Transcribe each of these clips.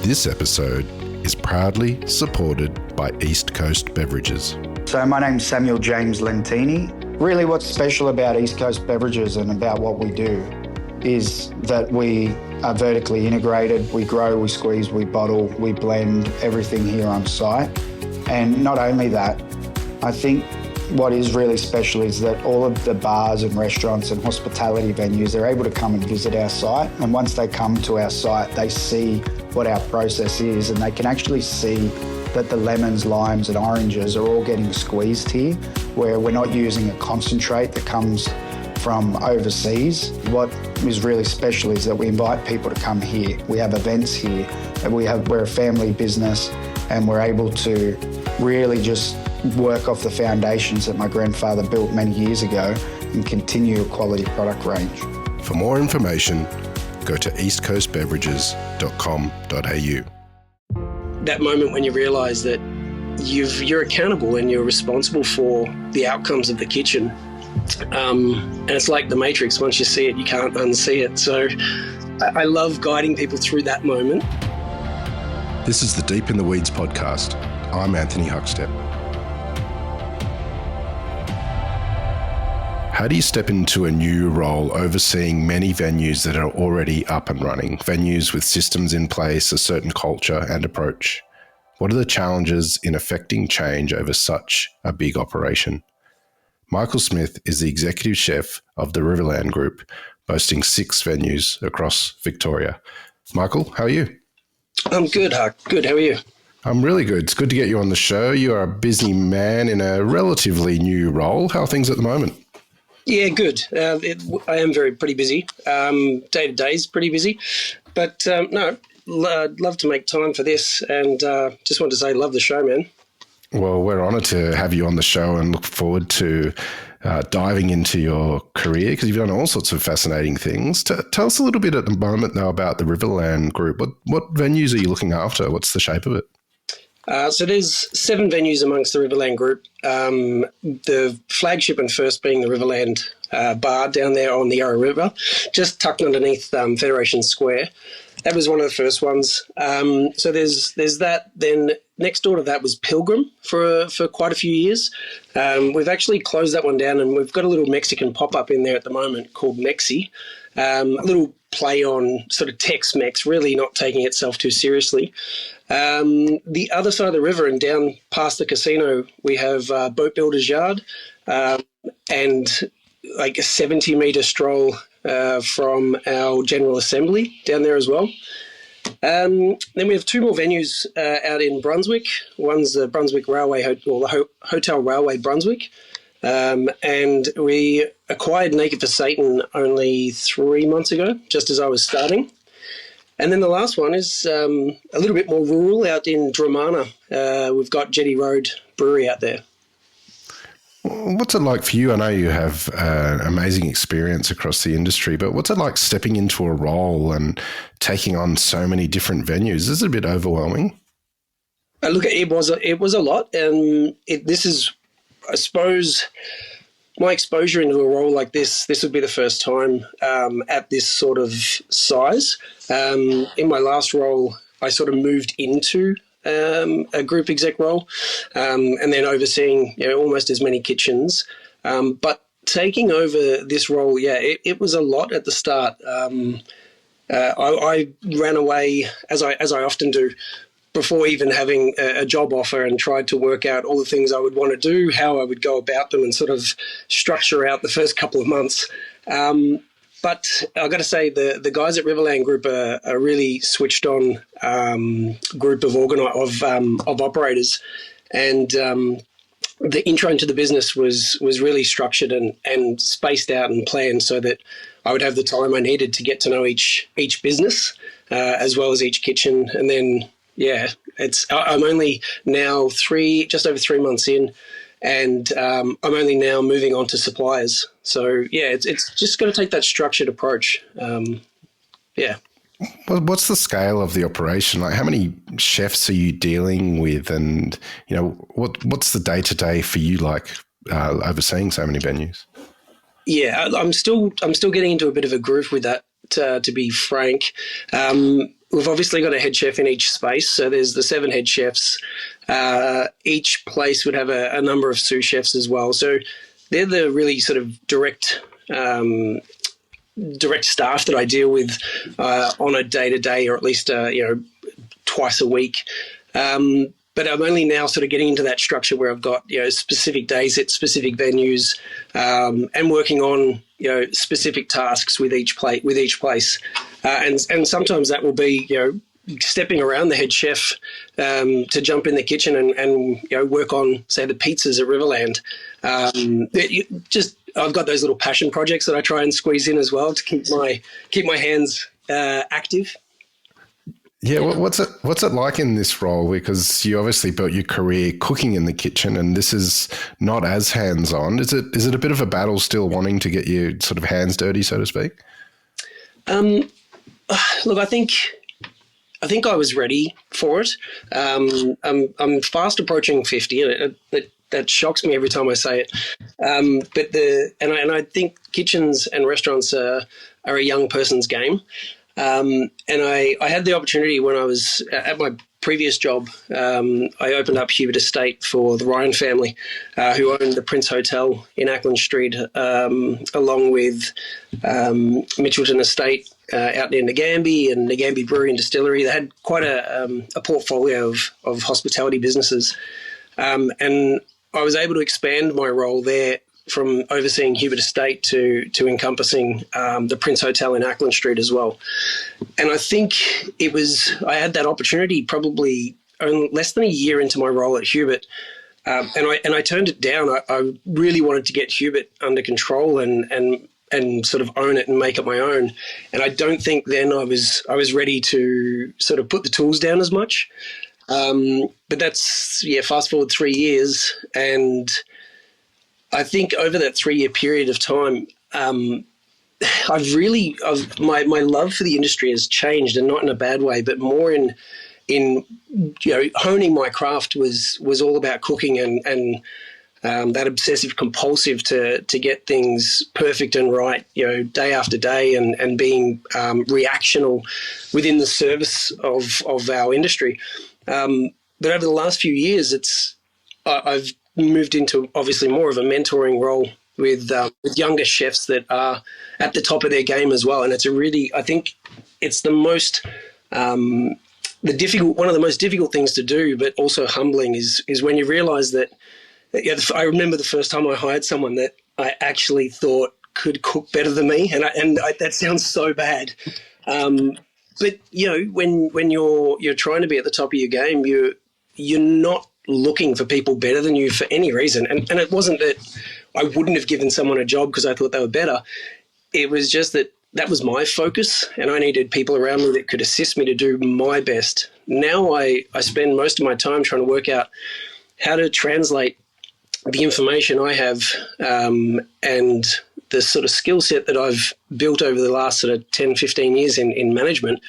This episode is proudly supported by East Coast Beverages. So my name's Samuel James Lentini. Really what's special about East Coast Beverages and about what we do is that we are vertically integrated. We grow, we squeeze, we bottle, we blend everything here on site. And not only that, I think what is really special is that all of the bars and restaurants and hospitality venues, they're able to come and visit our site. And once they come to our site, they see what our process is and they can actually see that the lemons, limes and oranges are all getting squeezed here, where we're not using a concentrate that comes from overseas. What is really special is that we invite people to come here. We have events here, and we're a family business, and we're able to really just work off the foundations that my grandfather built many years ago and continue a quality product range. For more information, go to eastcoastbeverages.com.au. That moment when you realise that you're accountable and you're responsible for the outcomes of the kitchen. And it's like the Matrix. Once you see it, you can't unsee it. So I love guiding people through that moment. This is the Deep in the Weeds podcast. I'm Anthony Huckstep. How do you step into a new role overseeing many venues that are already up and running, venues with systems in place, a certain culture and approach? What are the challenges in effecting change over such a big operation? Michael Smith is the executive chef of the Riverland Group, boasting 6 venues across Victoria. Michael, how are you? I'm good, Huck. Good. How are you? I'm really good. It's good to get you on the show. You are a busy man in a relatively new role. How are things at the moment? Yeah, good. I am pretty busy. Day to day is pretty busy. But no, I'd love to make time for this, and just want to say love the show, man. Well, we're honoured to have you on the show and look forward to diving into your career, because you've done all sorts of fascinating things. Tell us a little bit at the moment, though, about the Riverland Group. What venues are you looking after? What's the shape of it? So there's 7 venues amongst the Riverland Group. The flagship and first being the Riverland Bar down there on the Yarra River, just tucked underneath Federation Square. That was one of the first ones. So there's that. Then next door to that was Pilgrim for quite a few years. We've actually closed that one down, and we've got a little Mexican pop-up in there at the moment called Mexi. A little play on sort of Tex-Mex, really not taking itself too seriously. The other side of the river and down past the casino, we have Boat Builder's Yard and like a 70-metre stroll from our General Assembly down there as well. Then we have 2 more venues out in Brunswick. One's the Brunswick Railway, or the Hotel Railway Brunswick. And we acquired Naked for Satan only 3 months ago, just as I was starting. And then the last one is a little bit more rural out in Dramana. We've got Jetty Road Brewery out there. What's it like for you? I know you have amazing experience across the industry, but what's it like stepping into a role and taking on so many different venues? Is it a bit overwhelming? Look, it was a lot. This is, I suppose, my exposure into a role like this would be the first time at this sort of size. In my last role, I sort of moved into a group exec role, and then overseeing almost as many kitchens. But taking over this role, it was a lot at the start. I ran away, as I often do, before even having a job offer, and tried to work out all the things I would want to do, how I would go about them, and sort of structure out the first couple of months. But I've got to say, the guys at Riverland Group are a really switched on group of operators, and the intro into the business was really structured and spaced out and planned so that I would have the time I needed to get to know each business as well as each kitchen. And then I'm only now just over 3 months in, and I'm only now moving on to suppliers. So it's just got to take that structured approach. What's the scale of the operation? Like, how many chefs are you dealing with, and what's the day to day for you like overseeing so many venues? Yeah, I'm still getting into a bit of a groove with that. To be frank, we've obviously got a head chef in each space. So there's the 7 head chefs. Each place would have a number of sous chefs as well. So they're the really sort of direct staff that I deal with on a day-to-day, or at least twice a week. But I'm only now sort of getting into that structure where I've got specific days at specific venues, and working on specific tasks with each place, and sometimes that will be stepping around the head chef to jump in the kitchen and work on, say, the pizzas at Riverland. I've got those little passion projects that I try and squeeze in as well to keep my hands active. Yeah, what's it like in this role? Because you obviously built your career cooking in the kitchen, and this is not as hands-on. Is it a bit of a battle still, wanting to get your sort of hands dirty, so to speak? Look, I think I was ready for it. I'm fast approaching 50, and that shocks me every time I say it. But I think kitchens and restaurants are a young person's game. And I had the opportunity when I was at my previous job. I opened up Hubert Estate for the Ryan family, who owned the Prince Hotel in Ackland Street, along with Mitchelton Estate out near Nagambie, and Nagambie Brewery and Distillery. They had quite a portfolio of hospitality businesses. And I was able to expand my role there from overseeing Hubert Estate to encompassing the Prince Hotel in Ackland Street as well. And I think I had that opportunity probably less than a year into my role at Hubert, and I turned it down. I really wanted to get Hubert under control and sort of own it and make it my own. And I don't think then I was ready to sort of put the tools down as much. But that's, fast forward 3 years, and I think over that 3-year period of time, my love for the industry has changed, and not in a bad way, but more in honing my craft was all about cooking and that obsessive compulsive to get things perfect and right, day after day, and being reactional within the service of our industry. But over the last few years, I've moved into obviously more of a mentoring role with younger chefs that are at the top of their game as well. And I think it's one of the most difficult things to do, but also humbling is when you realize that, I remember the first time I hired someone that I actually thought could cook better than me. And that sounds so bad. But when you're trying to be at the top of your game, you're not looking for people better than you for any reason. And it wasn't that I wouldn't have given someone a job because I thought they were better. It was just that was my focus, and I needed people around me that could assist me to do my best. Now I spend most of my time trying to work out how to translate the information I have and the sort of skill set that I've built over the last sort of 10, 15 years in management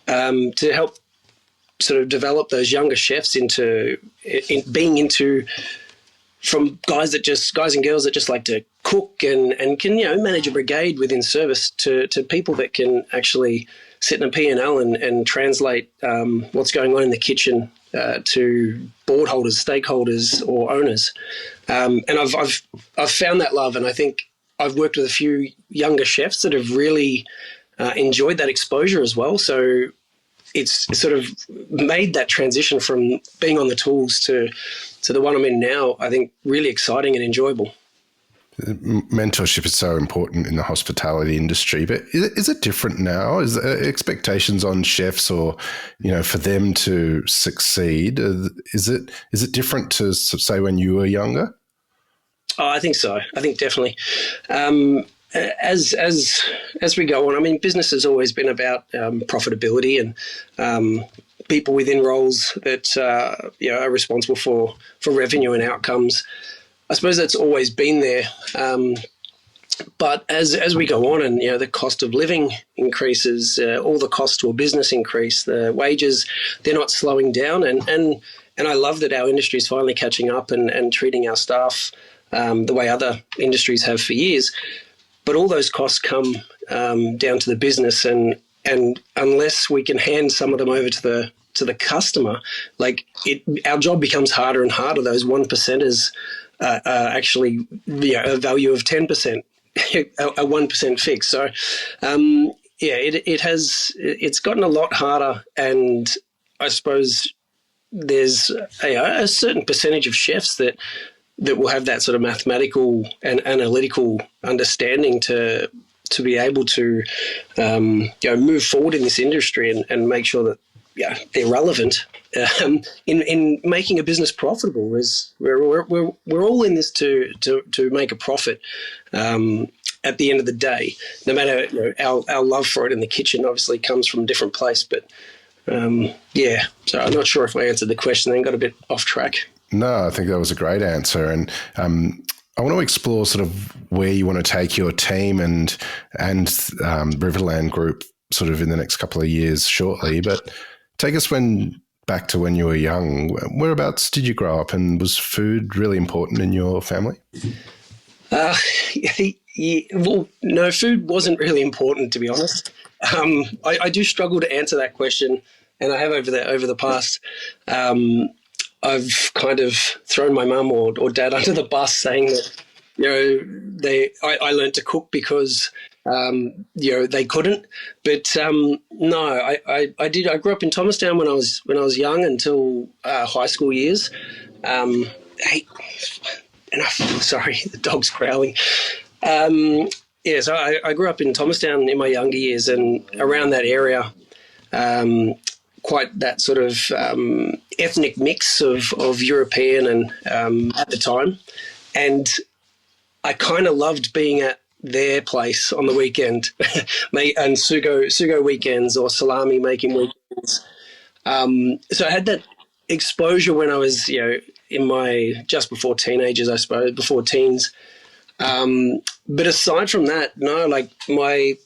to help sort of develop those younger chefs into from guys and girls that just like to cook and can manage a brigade within service to people that can actually sit in a P&L and translate what's going on in the kitchen to board holders, stakeholders, or owners. And I've found that love, and I think I've worked with a few younger chefs that have really enjoyed that exposure as well. So it's sort of made that transition from being on the tools to the one I'm in now, I think, really exciting and enjoyable. Mentorship is so important in the hospitality industry, but is it different now? Is there expectations on chefs or, for them to succeed? Is it different to, say, when you were younger? Oh, I think so. I think definitely. As we go on, I mean, business has always been about profitability and people within roles that are responsible for revenue and outcomes. I suppose that's always been there. But as we go on and, the cost of living increases, all the costs to a business increase, the wages, they're not slowing down. And I love that our industry is finally catching up and treating our staff the way other industries have for years. But all those costs come down to the business, and and unless we can hand some of them over to the customer, our job becomes harder and harder. Those 1%ers are actually a value of 10%, a 1% fix. So it's gotten a lot harder, and I suppose there's a certain percentage of chefs that will have that sort of mathematical and analytical understanding to be able to move forward in this industry and make sure that they're relevant in making a business profitable. We're all in this to make a profit. At the end of the day, no matter our love for it in the kitchen obviously comes from a different place, but so I'm not sure if I answered the question then, got a bit off track. No, I think that was a great answer. And I want to explore sort of where you want to take your team and Riverland Group sort of in the next couple of years shortly. But take us back to when you were young. Whereabouts did you grow up, and was food really important in your family? Well, no, food wasn't really important, to be honest. I do struggle to answer that question, and I have over the past. I've kind of thrown my mum or dad under the bus, saying that I learned to cook because they couldn't. But no, I did. I grew up in Thomastown when I was young until high school years. Hey, enough. Sorry, the dog's growling. So I grew up in Thomastown in my younger years, and around that area. Quite that sort of ethnic mix of European and at the time. And I kind of loved being at their place on the weekend and sugo weekends or salami making weekends. So I had that exposure when I was, in my just before teenagers, I suppose, before teens. But aside from that, no, like my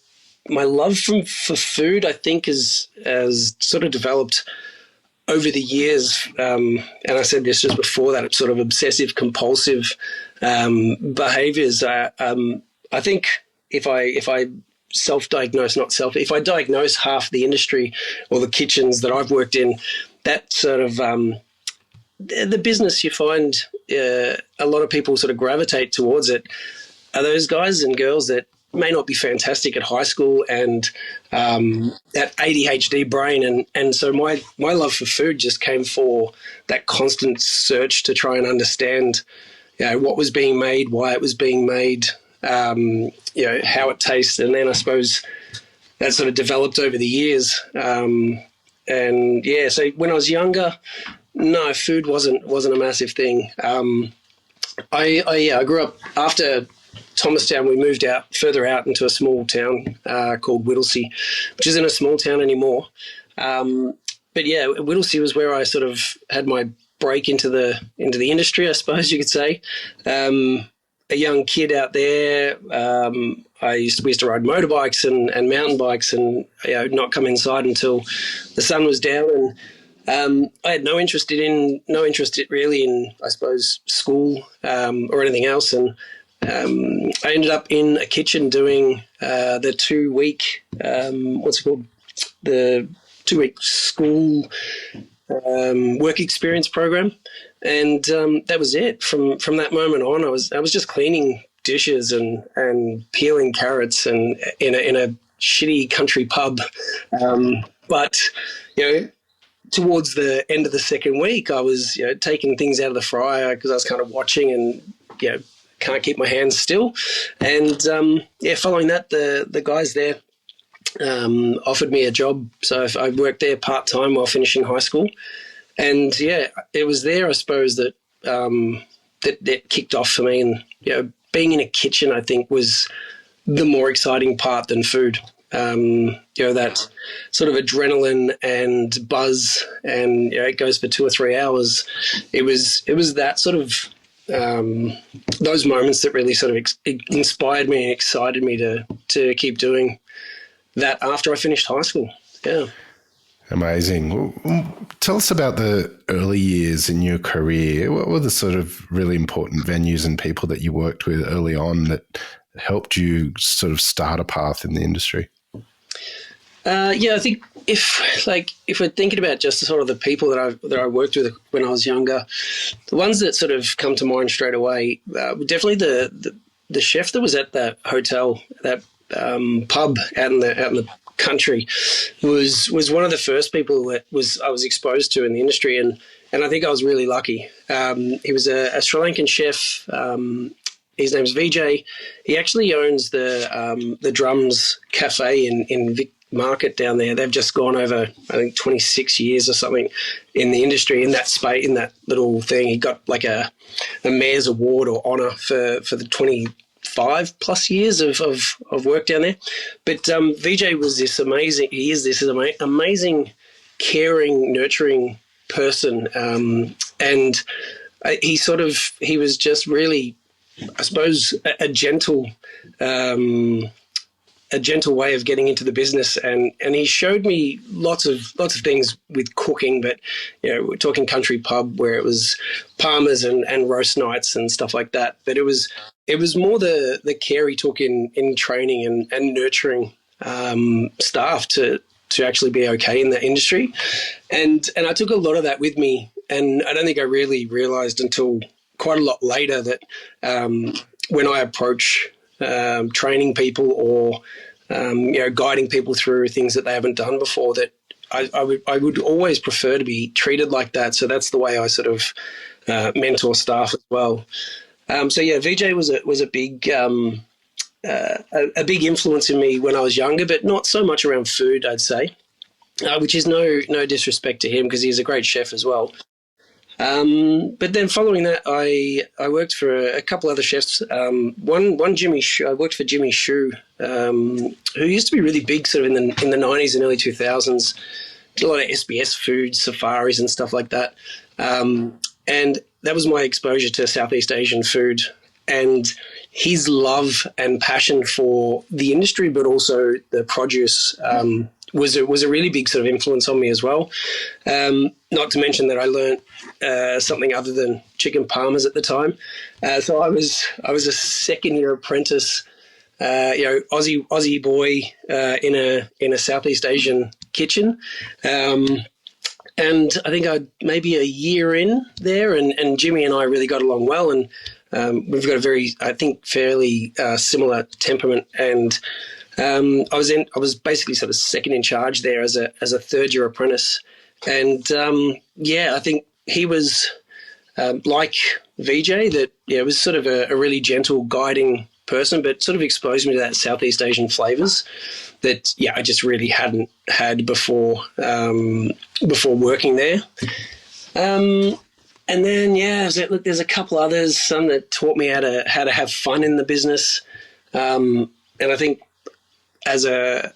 love for food, I think, has sort of developed over the years. And I said this just before that, it's sort of obsessive compulsive behaviors. I think if I if I diagnose half the industry or the kitchens that I've worked in, that sort of the business you find a lot of people sort of gravitate towards it are those guys and girls that may not be fantastic at high school and that ADHD brain. And so my love for food just came for that constant search to try and understand, what was being made, why it was being made, how it tastes. And then I suppose that sort of developed over the years. So when I was younger, no, food wasn't a massive thing. I grew up after Thomastown. We moved further out into a small town called Whittlesea, which isn't a small town anymore. But Whittlesea was where I sort of had my break into the industry, I suppose you could say. A young kid out there. We used to ride motorbikes and mountain bikes, and not come inside until the sun was down. And I had no interest really in, I suppose, school or anything else. And I ended up in a kitchen doing the 2-week, the 2-week school work experience program. And that was it. From that moment on, I was just cleaning dishes and peeling carrots and in a shitty country pub. But towards the end of the second week, I was taking things out of the fryer because I was kind of watching and can't keep my hands still. And following that, the guys there offered me a job, so I worked there part time while finishing high school. And it was there, I suppose, that that kicked off for me. And being in a kitchen, I think, was the more exciting part than food. That sort of adrenaline and buzz, and it goes for 2 or 3 hours. It was that sort of those moments that really sort of inspired me and excited me to keep doing that after I finished high school. Yeah. Amazing. Well, tell us about the early years in your career. What were the sort of really important venues and people that you worked with early on that helped you sort of start a path in the industry? Yeah, I think if we're thinking about just sort of the people that I worked with when I was younger, the ones that sort of come to mind straight away, definitely the chef that was at that hotel, that pub out in the country, was one of the first people that I was exposed to in the industry, and I think I was really lucky. He was a Sri Lankan chef. His name's VJ. He actually owns the Drums Cafe in Vic Market down there. They've just gone over, I think, 26 years or something in the industry in that space, in that little thing. He got like a mayor's award or honour for the 25 plus years of work down there. But VJ was this amazing. He is this amazing, caring, nurturing person, and he was just really, I suppose, a gentle way of getting into the business, and he showed me lots of things with cooking. But we're talking country pub where it was Palmers and roast nights and stuff like that. But it was more the care he took in training and nurturing staff to actually be okay in that industry, and I took a lot of that with me. And I don't think I really realised until quite a lot later that when I approach training people or guiding people through things that they haven't done before, that I would always prefer to be treated like that. So that's the way I sort of mentor staff as well. So yeah, VJ was a big influence in me when I was younger, but not so much around food, I'd say, which is no disrespect to him because he's a great chef as well. But then following that, I worked for a couple other chefs. One Jimmy Shu, I worked for Jimmy Shu, who used to be really big sort of in the 90s and early 2000s. Did a lot of SBS food, safaris and stuff like that. And that was my exposure to Southeast Asian food, and his love and passion for the industry, but also the produce, was a really big sort of influence on me as well. Not to mention that I learnt something other than chicken parmas at the time. So I was a second year apprentice, Aussie boy in a Southeast Asian kitchen. And I think maybe a year in there, and Jimmy and I really got along well, and we've got a very, I think, fairly similar temperament. And I was basically sort of second in charge there as a third year apprentice, and I think he was like VJ, that was sort of a really gentle, guiding person, but sort of exposed me to that Southeast Asian flavours that I just really hadn't had before working there. And then there's a couple others, some that taught me how to have fun in the business, and I think as a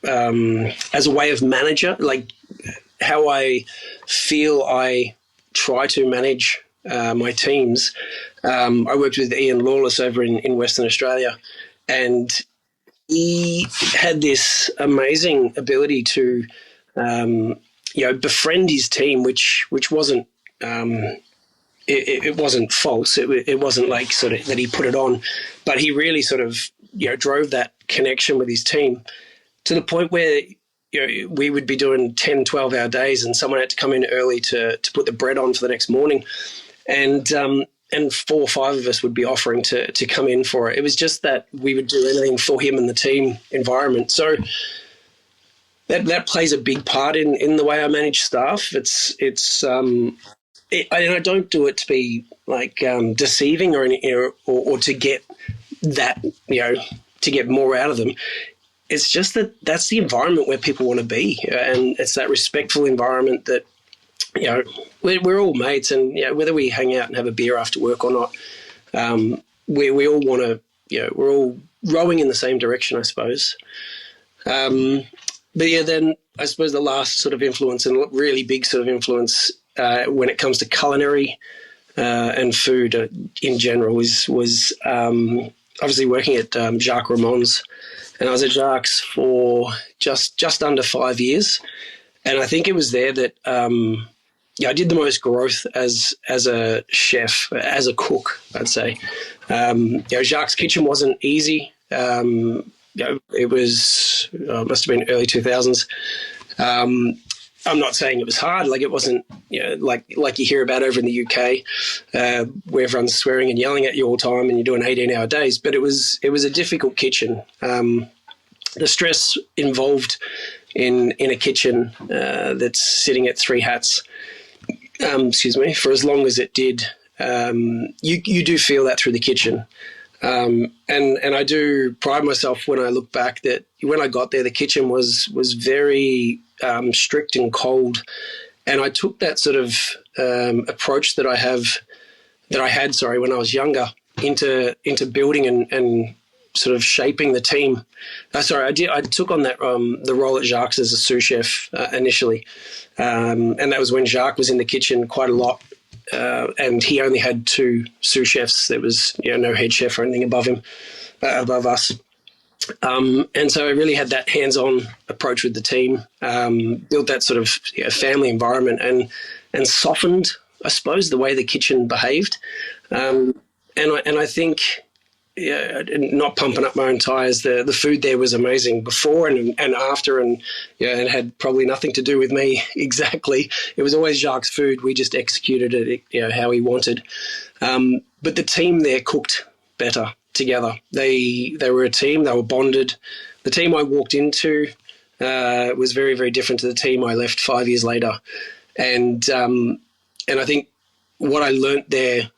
way of manager, like how I feel I try to manage my teams. I worked with Ian Lawless over in Western Australia, and he had this amazing ability to befriend his team, which wasn't it wasn't false. It wasn't like sort of that he put it on, but he really sort of drove that connection with his team to the point where we would be doing 10, 12-hour days, and someone had to come in early to put the bread on for the next morning, and 4 or 5 of us would be offering to come in for it. It was just that we would do anything for him and the team environment. So that plays a big part in the way I manage staff. I don't do it to be like deceiving or to get that, to get more out of them. It's just that's the environment where people want to be, and it's that respectful environment that we're all mates, and whether we hang out and have a beer after work or not, we all want to, we're all rowing in the same direction, I suppose. But then I suppose the last sort of influence, and really big sort of influence when it comes to culinary and food in general, was obviously working at Jacques Ramon's. And I was at Jacques for just under 5 years. And I think it was there that I did the most growth as a chef, as a cook, I'd say. Jacques' kitchen wasn't easy. it was must have been early 2000s. I'm not saying it was hard. Like, it wasn't, like you hear about over in the UK, where everyone's swearing and yelling at you all the time, and you're doing 18-hour days. But it was a difficult kitchen. The stress involved in a kitchen that's sitting at three hats, for as long as it did, you do feel that through the kitchen. And I do pride myself when I look back that when I got there, the kitchen was very strict and cold, and I took that sort of approach that I had when I was younger into building and sort of shaping the team. I took on that the role at Jacques as a sous chef initially, and that was when Jacques was in the kitchen quite a lot. And he only had two sous chefs. There was no head chef or anything above him, above us. And so I really had that hands-on approach with the team, built that sort of family environment, and softened, I suppose, the way the kitchen behaved. And I think, not pumping up my own tires, the food there was amazing before and after, and it had probably nothing to do with me exactly. It was always Jacques' food. We just executed it how he wanted. But the team there cooked better together. They were a team. They were bonded. The team I walked into was very, very different to the team I left 5 years later. And I think what I learnt there,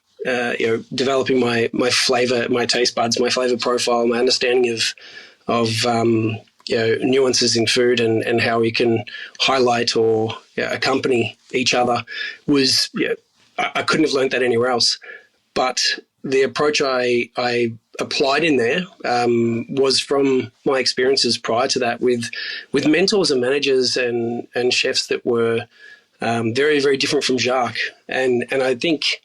developing my flavor, my taste buds, my flavor profile, my understanding of nuances in food and how we can highlight or accompany each other was, I couldn't have learnt that anywhere else. But the approach I applied in there was from my experiences prior to that with mentors and managers and chefs that were very, very different from Jacques. And I think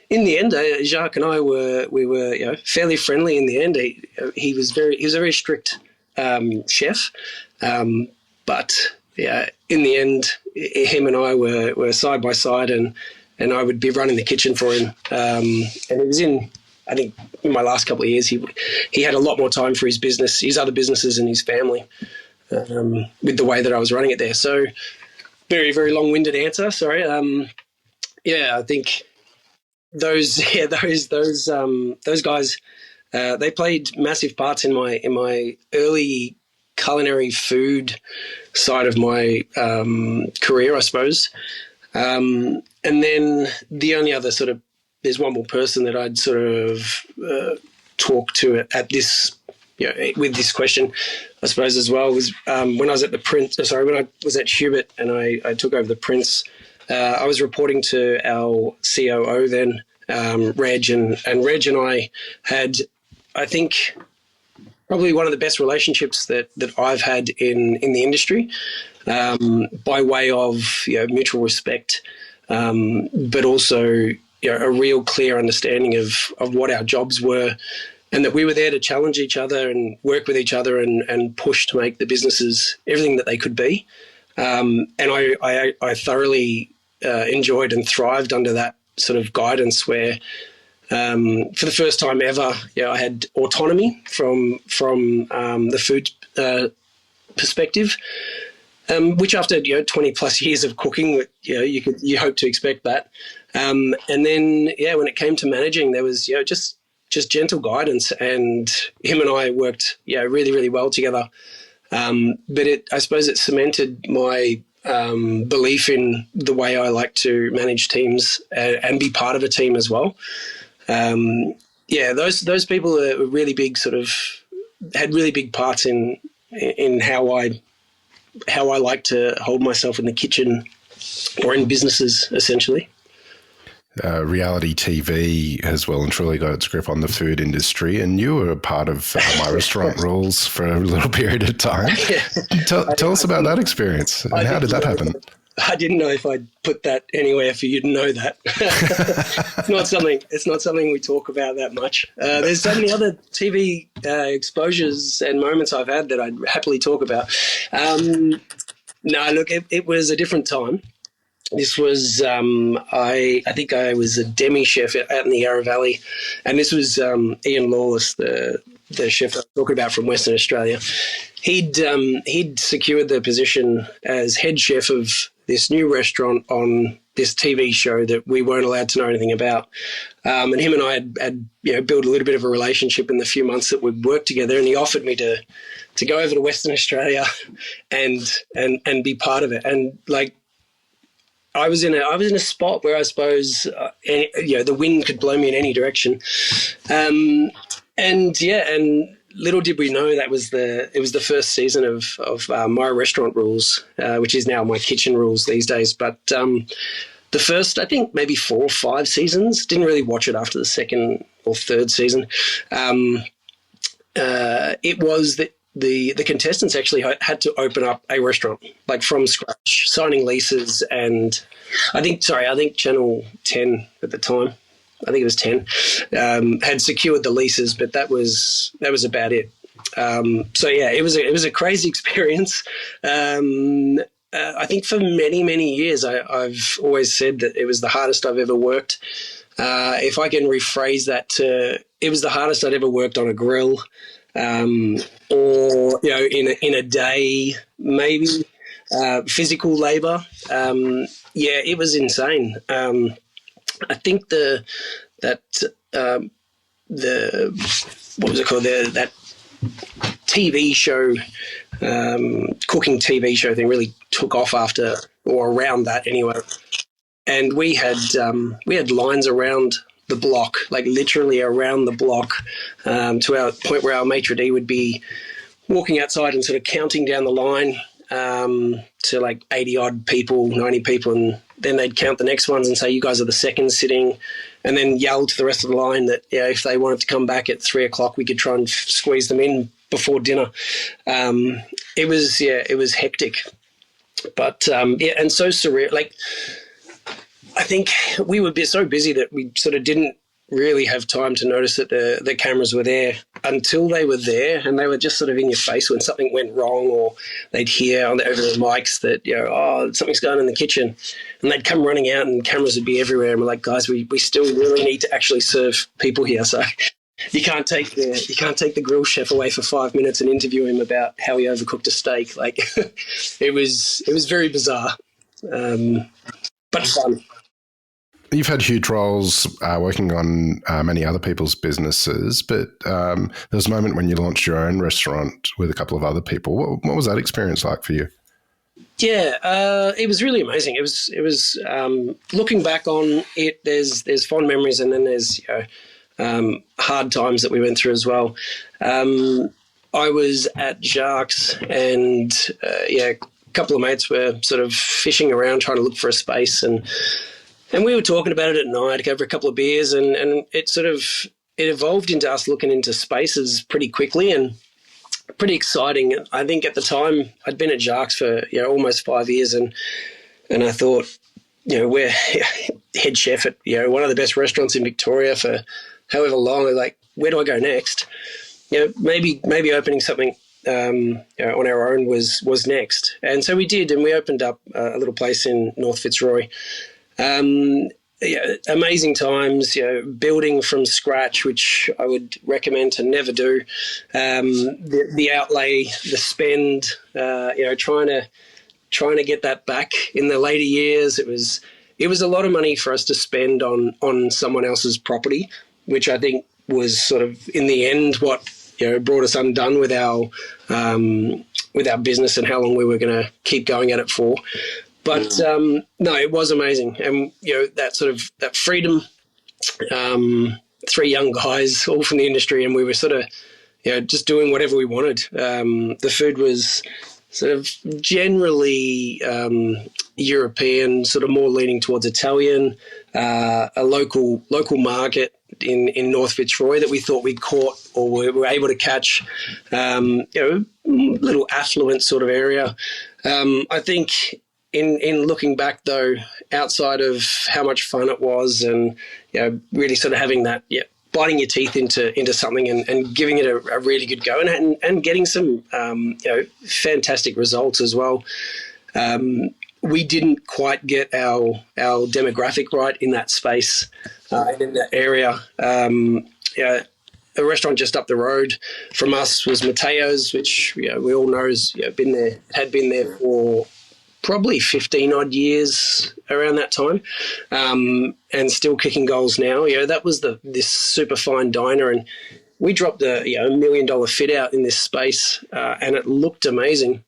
in the end, Jacques and I were fairly friendly. In the end, he was a very strict chef, but in the end, him and I were side by side, and I would be running the kitchen for him. And it was I think in my last couple of years, he had a lot more time for his other businesses and his family, with the way that I was running it there. So, very, very long-winded answer. Sorry. I think those guys, they played massive parts in my early culinary food side of my career, I suppose. And then the only other there's one more person that I'd sort of talk to at this, with this question, I suppose, as well, was when I was at when I was at Hubert and I took over the Prince. I was reporting to our COO then, Reg, and Reg and I had, I think, probably one of the best relationships that I've had in the industry, by way of mutual respect, but also a real clear understanding of what our jobs were, and that we were there to challenge each other and work with each other and push to make the businesses everything that they could be. And I thoroughly enjoyed and thrived under that sort of guidance where, for the first time ever, I had autonomy from the food perspective, which after 20 plus years of cooking, you hope to expect that. And then when it came to managing, there was just gentle guidance, and him and I worked really, really well together. But I suppose it cemented my belief in the way I like to manage teams and be part of a team as well. Those people are really big, had really big parts in how I like to hold myself in the kitchen or in businesses, essentially. Reality TV has well and truly got its grip on the food industry, and you were a part of My Restaurant Rules for a little period of time. Tell us about that experience, and how did that happen? I didn't know if I'd put that anywhere for you to know that. It's not something we talk about that much. There's so many other TV exposures and moments I've had that I'd happily talk about. No, look, it was a different time. This was, I think I was a demi chef out in the Yarra Valley, and this was Ian Lawless, the the chef I was talking about from Western Australia, he'd secured the position as head chef of this new restaurant on this TV show that we weren't allowed to know anything about. And him and I had built a little bit of a relationship in the few months that we'd worked together, and he offered me to go over to Western Australia and be part of it. And like, I was in a spot where I suppose the wind could blow me in any direction, and little did we know it was the first season of My Restaurant Rules, which is now My Kitchen Rules these days. But the first, I think, maybe 4 or 5 seasons, didn't really watch it after the second or third season. It was that the contestants actually had to open up a restaurant, like from scratch, signing leases. And I think Channel 10 at the time, I think it was 10, had secured the leases, but that was about it. It was a crazy experience. I think for many, many years, I've always said that it was the hardest I've ever worked. If I can rephrase that to, it was the hardest I'd ever worked on a grill, or in a day, maybe physical labour. It was insane. I think that TV show, cooking TV show thing really took off after or around that anyway. And we had lines around the block, like literally around the block, to our point where our maitre d' would be walking outside and sort of counting down the line to like 80 odd people, 90 people, and then they'd count the next ones and say, you guys are the second sitting, and then yell to the rest of the line that if they wanted to come back at 3 o'clock, we could try and squeeze them in before dinner. It was hectic, but and so surreal. Like, I think we were so busy that we sort of didn't really have time to notice that the cameras were there until they were there, and they were just sort of in your face when something went wrong, or they'd hear over the mics that, something's going on in the kitchen, and they'd come running out and cameras would be everywhere, and we're like, guys, we still really need to actually serve people here. So you can't take the grill chef away for 5 minutes and interview him about how he overcooked a steak. Like, it was very bizarre, but fun. You've had huge roles working on many other people's businesses, but there was a moment when you launched your own restaurant with a couple of other people. What was that experience like for you? Yeah, it was really amazing. It was looking back on it, there's fond memories, and then there's hard times that we went through as well. I was at Jacques, and a couple of mates were sort of fishing around trying to look for a space, and we were talking about it at night over a couple of beers, and it evolved into us looking into spaces pretty quickly and pretty exciting. I think at the time I'd been at Jacques for almost 5 years, and I thought, we're head chef at one of the best restaurants in Victoria for however long. Like, where do I go next? Maybe opening something on our own was next, and so we did, and we opened up a little place in North Fitzroy. Amazing times, building from scratch, which I would recommend to never do. The outlay, the spend, trying to get that back in the later years. It was a lot of money for us to spend on someone else's property, which I think was sort of in the end what brought us undone with our business and how long we were going to keep going at it for. But no, it was amazing, and that freedom. 3 young guys, all from the industry, and we were sort of just doing whatever we wanted. The food was sort of generally European, sort of more leaning towards Italian. A local market in North Fitzroy that we thought we caught or were able to catch. Little affluent sort of area. I think. In looking back, though, outside of how much fun it was, and really sort of having that, biting your teeth into something and giving it a really good go, and getting some fantastic results as well. We didn't quite get our demographic right in that space and in that area. a restaurant just up the road from us was Mateo's, which we all know has had been there for probably 15 odd years around that time, and still kicking goals now. That was this super fine diner, and we dropped a $1 million fit out in this space, and it looked amazing.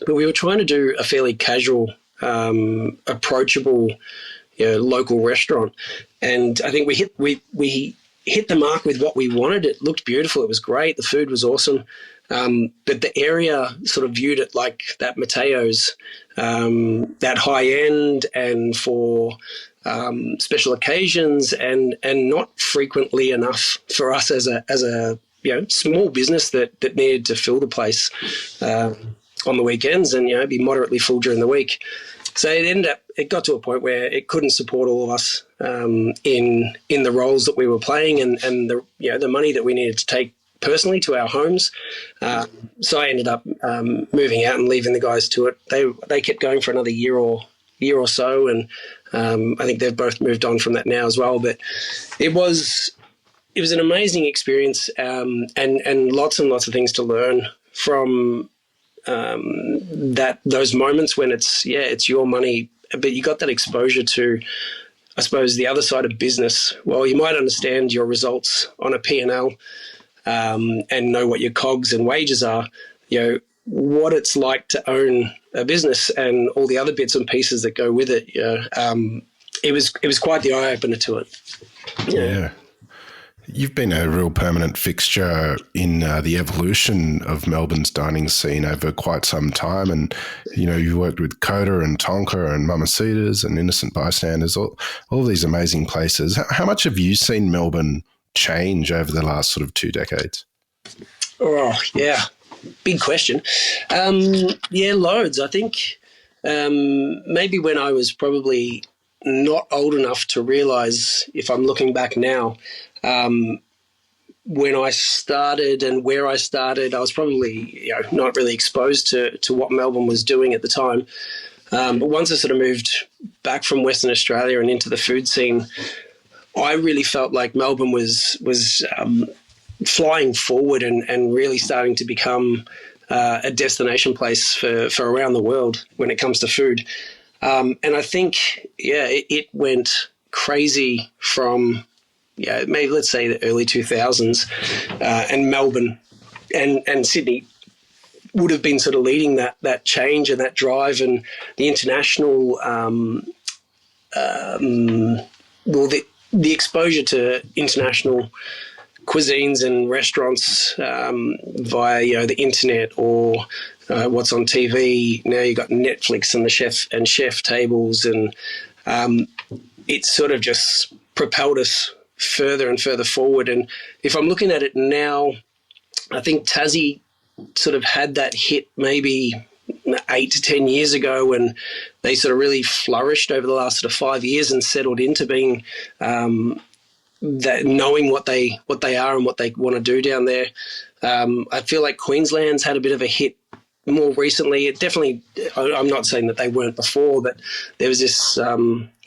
But we were trying to do a fairly casual, approachable, local restaurant, and I think we hit the mark with what we wanted. It looked beautiful. It was great. The food was awesome. But the area sort of viewed it like that Mateo's, that high end and for special occasions, and not frequently enough for us as a small business that needed to fill the place on the weekends and be moderately full during the week. So it got to a point where it couldn't support all of us in the roles that we were playing and the money that we needed to take personally to our homes. So I ended up moving out and leaving the guys to it. They kept going for another year or so, and I think they've both moved on from that now as well. But it was an amazing experience, and lots and lots of things to learn from those moments when it's your money, but you got that exposure to, I suppose, the other side of business. Well, you might understand your results on a P&L, and know what your cogs and wages are, what it's like to own a business and all the other bits and pieces that go with it. It was quite the eye opener to it. Yeah. You've been a real permanent fixture in the evolution of Melbourne's dining scene over quite some time. And, you worked with Coda and Tonka and Mamacita's and Innocent Bystanders, all these amazing places. How much have you seen Melbourne change over the last sort of 2 decades? Oh, yeah. Big question. Loads. I think maybe when I was probably not old enough to realise, if I'm looking back now, when I started and where I started, I was probably not really exposed to what Melbourne was doing at the time. But once I sort of moved back from Western Australia and into the food scene, I really felt like Melbourne was flying forward and really starting to become a destination place for around the world when it comes to food. And I think, it went crazy from, maybe let's say the early 2000s, and Melbourne and Sydney would have been sort of leading that change and that drive, and the international, the exposure to international cuisines and restaurants via the internet or what's on TV. Now you've got Netflix and the chef tables, and it sort of just propelled us further and further forward. And if I'm looking at it now, I think Tassie sort of had that hit maybe 8 to 10 years ago, when they sort of really flourished over the last sort of 5 years and settled into being that, knowing what they are and what they want to do down there. I feel like Queensland's had a bit of a hit more recently. It definitely, I'm not saying that they weren't before, but there was this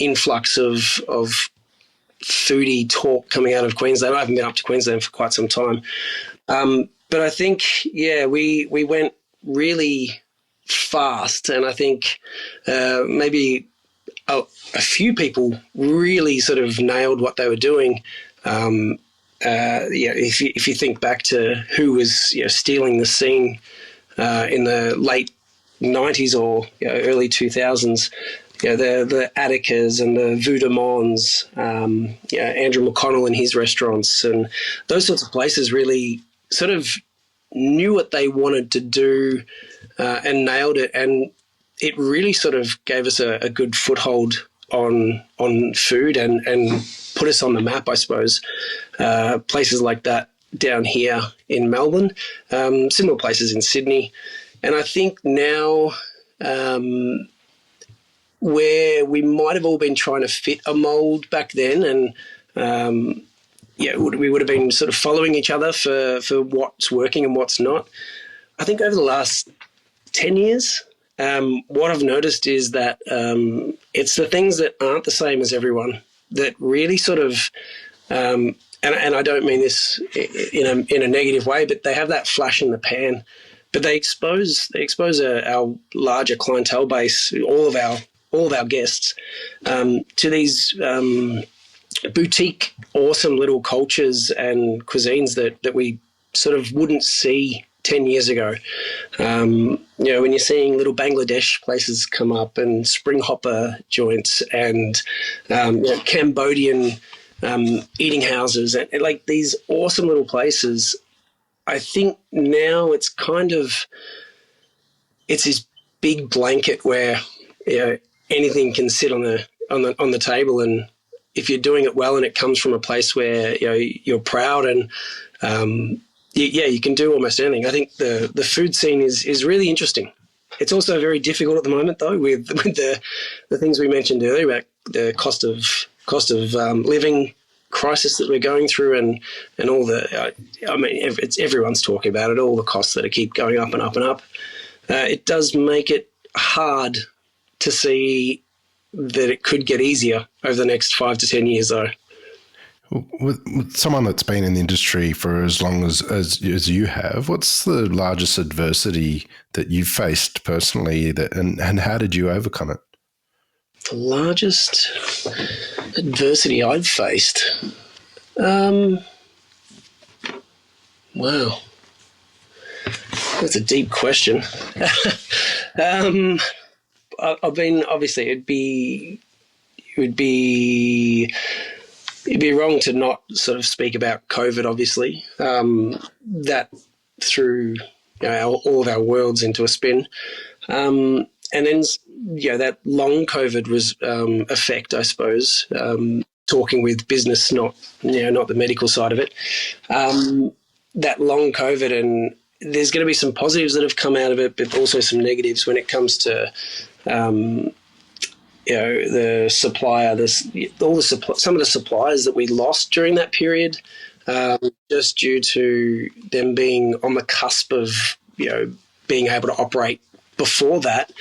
influx of foodie talk coming out of Queensland. I haven't been up to Queensland for quite some time. But I think, we went really fast, and I think maybe a few people really sort of nailed what they were doing. If you think back to who was stealing the scene in the late 90s or early 2000s, the Atticas and the Voudemons, Andrew McConnell and his restaurants, and those sorts of places really sort of knew what they wanted to do and nailed it. And it really sort of gave us a good foothold on food and put us on the map, I suppose. Places like that down here in Melbourne, similar places in Sydney. And I think now where we might have all been trying to fit a mould back then, and we would have been sort of following each other for what's working and what's not. I think over the last 10 years, what I've noticed is that it's the things that aren't the same as everyone that really sort of and I don't mean this in a negative way, but they have that flash in the pan. But they expose our larger clientele base, all of our guests, to these boutique, awesome little cultures and cuisines that we sort of wouldn't see 10 years ago. When you're seeing little Bangladesh places come up and spring hopper joints and Cambodian eating houses and like these awesome little places, I think now it's this big blanket where anything can sit on the table, and if you're doing it well and it comes from a place where you're proud and you can do almost anything. I think the food scene is really interesting. It's also very difficult at the moment, though, with the things we mentioned earlier about the cost of living crisis that we're going through, and all the. It's everyone's talking about it. All the costs that keep going up and up and up. It does make it hard to see that it could get easier over the next 5 to 10 years, though. With someone that's been in the industry for as long as you have, what's the largest adversity that you've faced personally, and how did you overcome it? The largest adversity I've faced? Wow. That's a deep question. I've been, obviously, it'd be wrong to not sort of speak about COVID, obviously. That threw all of our worlds into a spin. And then, that long COVID was effect, I suppose, talking with business, not the medical side of it. That long COVID, and there's going to be some positives that have come out of it, but also some negatives when it comes to the supplier, some of the suppliers that we lost during that period, just due to them being on the cusp of being able to operate before that,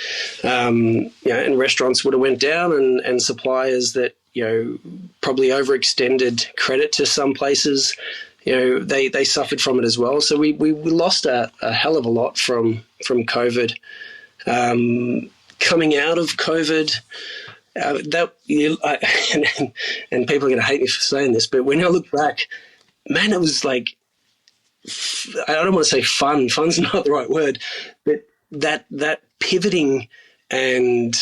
and restaurants would have went down, and suppliers that probably overextended credit to some places, they suffered from it as well. So we lost a hell of a lot from COVID. Coming out of COVID, and people are going to hate me for saying this, but when I look back, man, it was like, I don't want to say fun. Fun's not the right word, but that pivoting and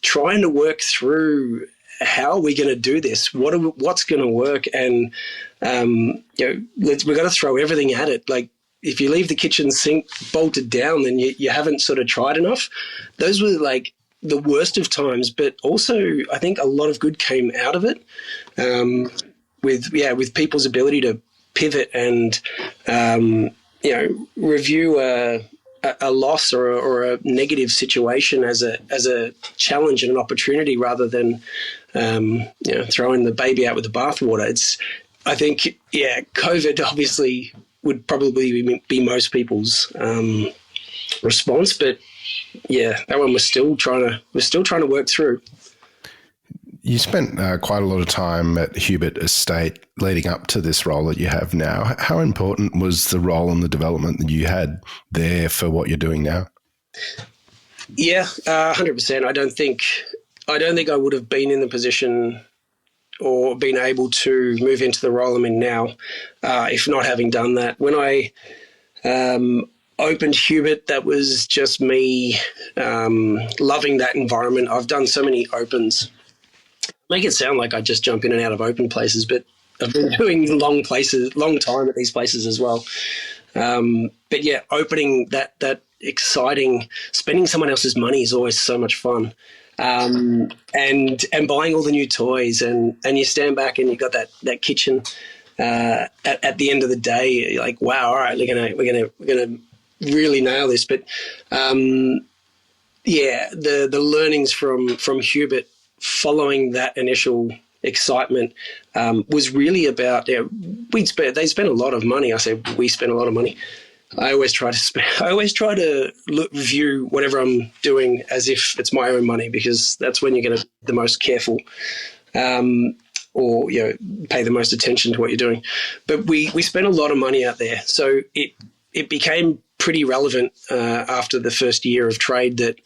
trying to work through how are we going to do this? What's going to work? And we've got to throw everything at it. Like, if you leave the kitchen sink bolted down, then you haven't sort of tried enough. Those were like the worst of times, but also I think a lot of good came out of it, with people's ability to pivot and review a loss or a negative situation as a challenge and an opportunity, rather than throwing the baby out with the bathwater. I think COVID obviously would probably be most people's response, but that one we're still trying to work through. You spent quite a lot of time at Hubert Estate leading up to this role that you have now. How important was the role and the development that you had there for what you're doing now? 100%. I don't think I would have been in the position or been able to move into the role I'm in now if not having done that. When I opened Hubert, that was just me loving that environment. I've done so many opens. Make it sound like I just jump in and out of open places, but I've been doing long time at these places as well. But opening that exciting, spending someone else's money is always so much fun. And buying all the new toys, and you stand back and you've got that kitchen at the end of the day, you're like, wow, all right, we're gonna really nail this. But the learnings from Hubert following that initial excitement was really about they spent a lot of money. I say we spent a lot of money. I always try to view whatever I'm doing as if it's my own money, because that's when you're going to be the most careful. or pay the most attention to what you're doing. But we spent a lot of money out there, so it became pretty relevant after the first year of trade that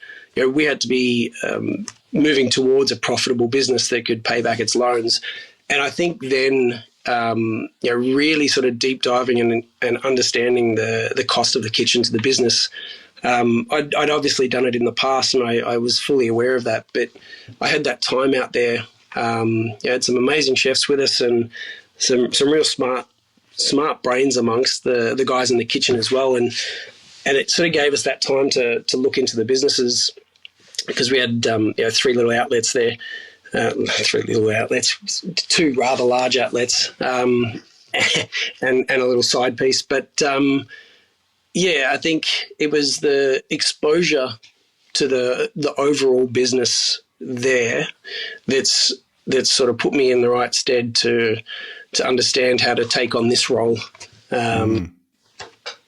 we had to be moving towards a profitable business that could pay back its loans. And I think then really sort of deep diving and understanding the cost of the kitchen to the business. I'd obviously done it in the past, and I was fully aware of that, but I had that time out there. I had some amazing chefs with us and some real smart brains amongst the guys in the kitchen as well, and it sort of gave us that time to look into the businesses, because we had three little outlets there, two rather large outlets, and a little side piece. But I think it was the exposure to the overall business there that's sort of put me in the right stead to understand how to take on this role.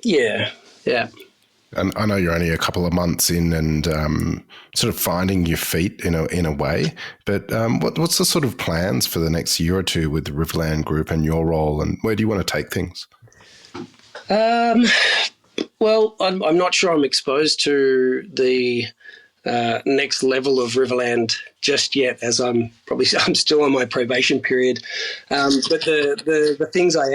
Yeah. And I know you're only a couple of months in and sort of finding your feet in a way, but what's the sort of plans for the next year or two with the Riverland Group and your role, and where do you want to take things? Well, I'm not sure I'm exposed to the next level of Riverland just yet, as I'm still on my probation period. But the things I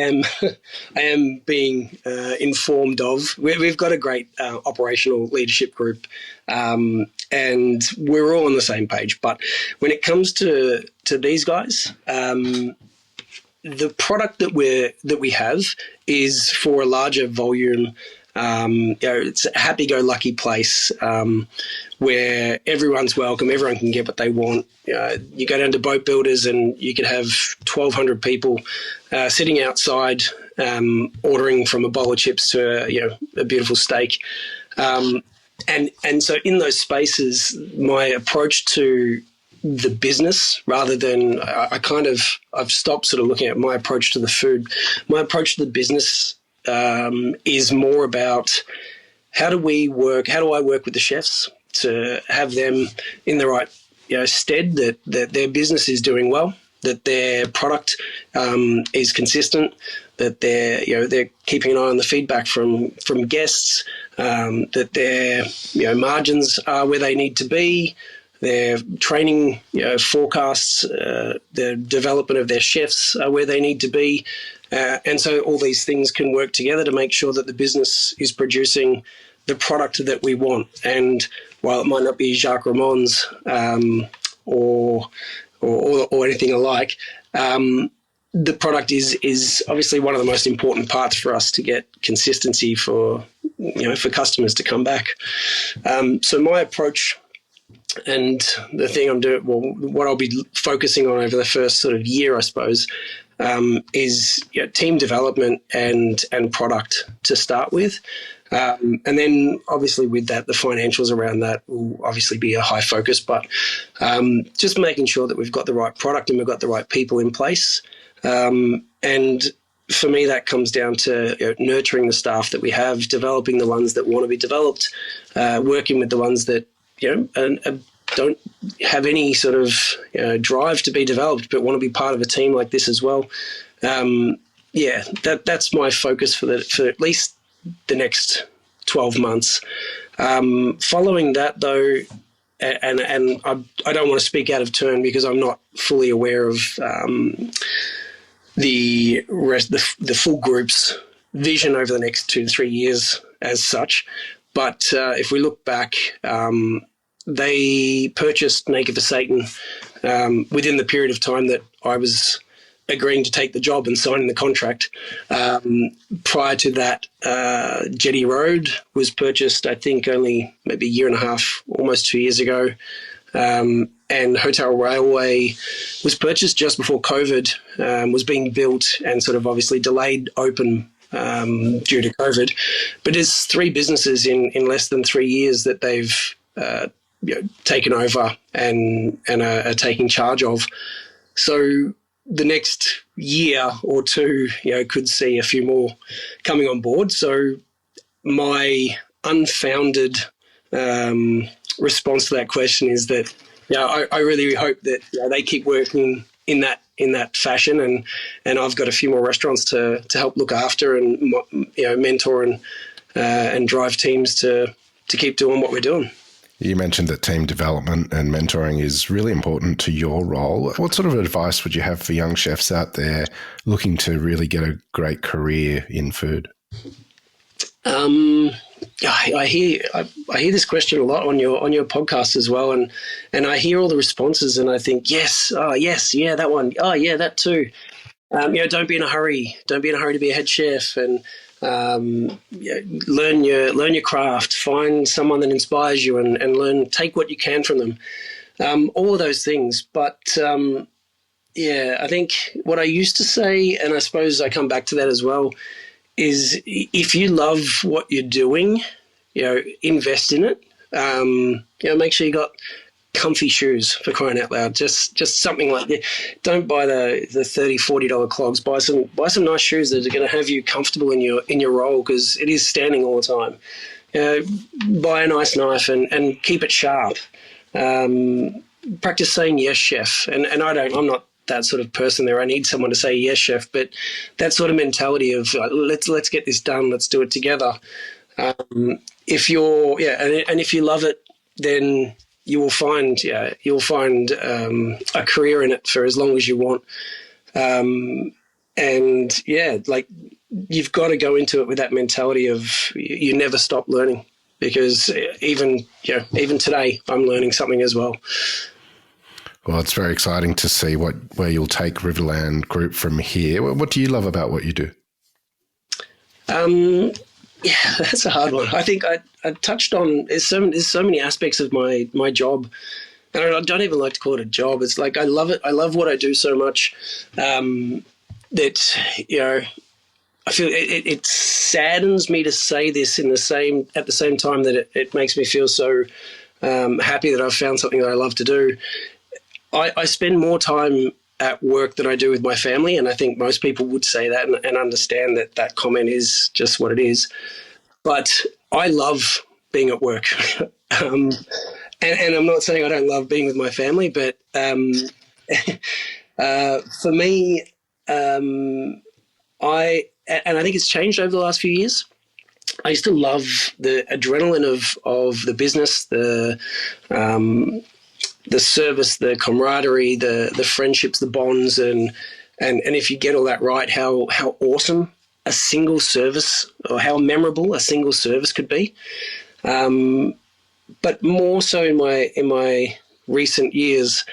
am being informed of. We've got a great operational leadership group, and we're all on the same page. But when it comes to these guys, the product that we have is for a larger volume. It's a happy-go-lucky place where everyone's welcome, everyone can get what they want. You go down to boat builders and you could have 1,200 people sitting outside ordering from a bowl of chips to a beautiful steak. And so in those spaces, my approach to the business, rather than I've stopped sort of looking at my approach to the food. My approach to the business is more about how do I work with the chefs to have them in the right stead, that their business is doing well, that their product is consistent, that they're keeping an eye on the feedback from guests, that their margins are where they need to be, their training forecasts, the development of their chefs are where they need to be. And so all these things can work together to make sure that the business is producing the product that we want. And while it might not be Jacques Ramon's or anything alike, the product is obviously one of the most important parts for us to get consistency for customers to come back. So my approach and the thing I'm doing, what I'll be focusing on over the first sort of year, I suppose, is team development and product to start with. And then obviously with that, the financials around that will obviously be a high focus, but just making sure that we've got the right product and we've got the right people in place. And for me, that comes down to nurturing the staff that we have, developing the ones that want to be developed, working with the ones that don't have any sort of drive to be developed, but want to be part of a team like this as well. That's my focus for at least the next 12 months. Following that, though, and I don't want to speak out of turn because I'm not fully aware of the full group's vision over the next 2 to 3 years as such. But if we look back, they purchased Naked for Satan within the period of time that I was agreeing to take the job and signing the contract. Prior to that, Jetty Road was purchased, I think, only maybe a year and a half, almost 2 years ago. And Hotel Railway was purchased just before COVID, was being built and sort of obviously delayed open due to COVID. But there's 3 businesses in less than 3 years that they've taken over and are taking charge of. So the next year or two, could see a few more coming on board. So my unfounded response to that question is that, I really hope that they keep working in that fashion, and I've got a few more restaurants to help look after and mentor and drive teams to keep doing what we're doing. You mentioned that team development and mentoring is really important to your role. What sort of advice would you have for young chefs out there looking to really get a great career in food? I hear this question a lot on your podcast as well, and I hear all the responses, and I think yes, yeah, that one, oh yeah, that too. Don't be in a hurry. Don't be in a hurry to be a head chef, and learn your craft. Find someone that inspires you, and take what you can from them. All of those things, but I think what I used to say, and I suppose I come back to that as well, is if you love what you're doing, invest in it. Make sure you got comfy shoes, for crying out loud. Just something like that. Don't buy the $30, $40 clogs. Buy some nice shoes that are going to have you comfortable in your role, because it is standing all the time. Buy a nice knife and keep it sharp. Practice saying yes, chef. And I'm not that sort of person there. I need someone to say yes, chef. But that sort of mentality of let's get this done. Let's do it together. If you love it, then you will find a career in it for as long as you want. You've got to go into it with that mentality of you never stop learning, because even today I'm learning something as well. Well, it's very exciting to see where you'll take Riverland Group from here. What do you love about what you do? That's a hard one. I think I touched on there's so many aspects of my job, and I don't even like to call it a job. It's like I love it. I love what I do so much that I feel it saddens me to say this at the same time that it makes me feel so happy that I've found something that I love to do. I spend more time at work than I do with my family, and I think most people would say that and understand that comment is just what it is. But I love being at work, and I'm not saying I don't love being with my family, but for me, I think it's changed over the last few years. I used to love the adrenaline of the business, the service, the camaraderie, the friendships, the bonds, and if you get all that right, how awesome a single service, or how memorable a single service could be. But more so in my recent years,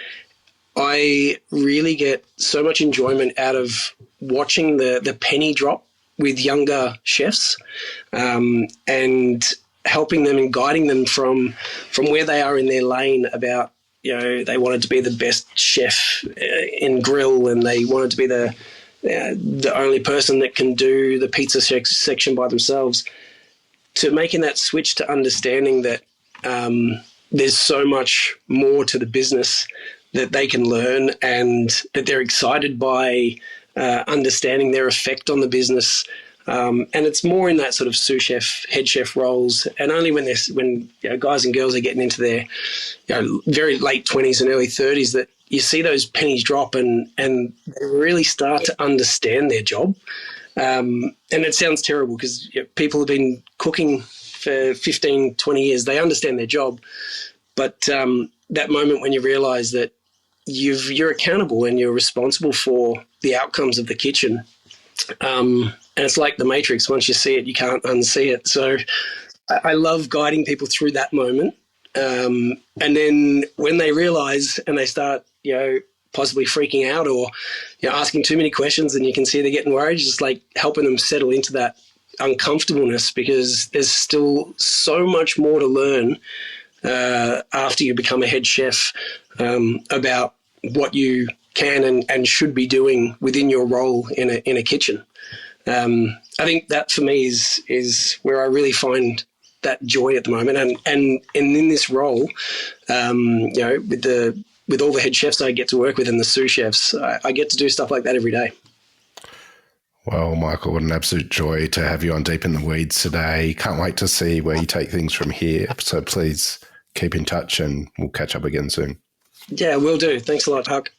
I really get so much enjoyment out of watching the penny drop with younger chefs, and helping them and guiding them from where they are in their lane about, they wanted to be the best chef in grill, and they wanted to be the only person that can do the pizza section by themselves, to making that switch to understanding that there's so much more to the business that they can learn, and that they're excited by understanding their effect on the business. And it's more in that sort of sous chef, head chef roles, and only when guys and girls are getting into their very late 20s and early 30s that you see those pennies drop and they really start to understand their job. And it sounds terrible, because people have been cooking for 15, 20 years. They understand their job. But that moment when you realise that you're accountable and you're responsible for the outcomes of the kitchen. And it's like the Matrix. Once you see it, you can't unsee it. So I love guiding people through that moment. And then when they realise and they start, possibly freaking out or asking too many questions, and you can see they're getting worried, just like helping them settle into that uncomfortableness, because there's still so much more to learn after you become a head chef about what you can and should be doing within your role in a kitchen. I think that for me is where I really find that joy at the moment, and in this role, with all the head chefs I get to work with and the sous chefs, I get to do stuff like that every day. Well, Michael, what an absolute joy to have you on Deep in the Weeds today. Can't wait to see where you take things from here. So please keep in touch, and we'll catch up again soon. Yeah, will do. Thanks a lot, Huck.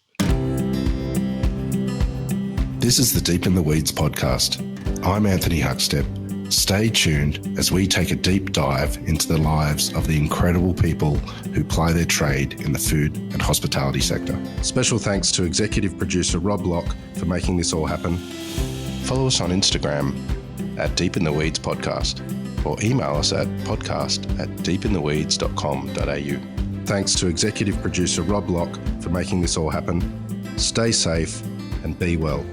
This is the Deep in the Weeds podcast. I'm Anthony Huckstep. Stay tuned as we take a deep dive into the lives of the incredible people who ply their trade in the food and hospitality sector. Special thanks to executive producer Rob Locke for making this all happen. Follow us on Instagram at Deep in the Weeds Podcast or email us at podcast@deepintheweeds.com.au. Thanks to executive producer Rob Locke for making this all happen. Stay safe and be well.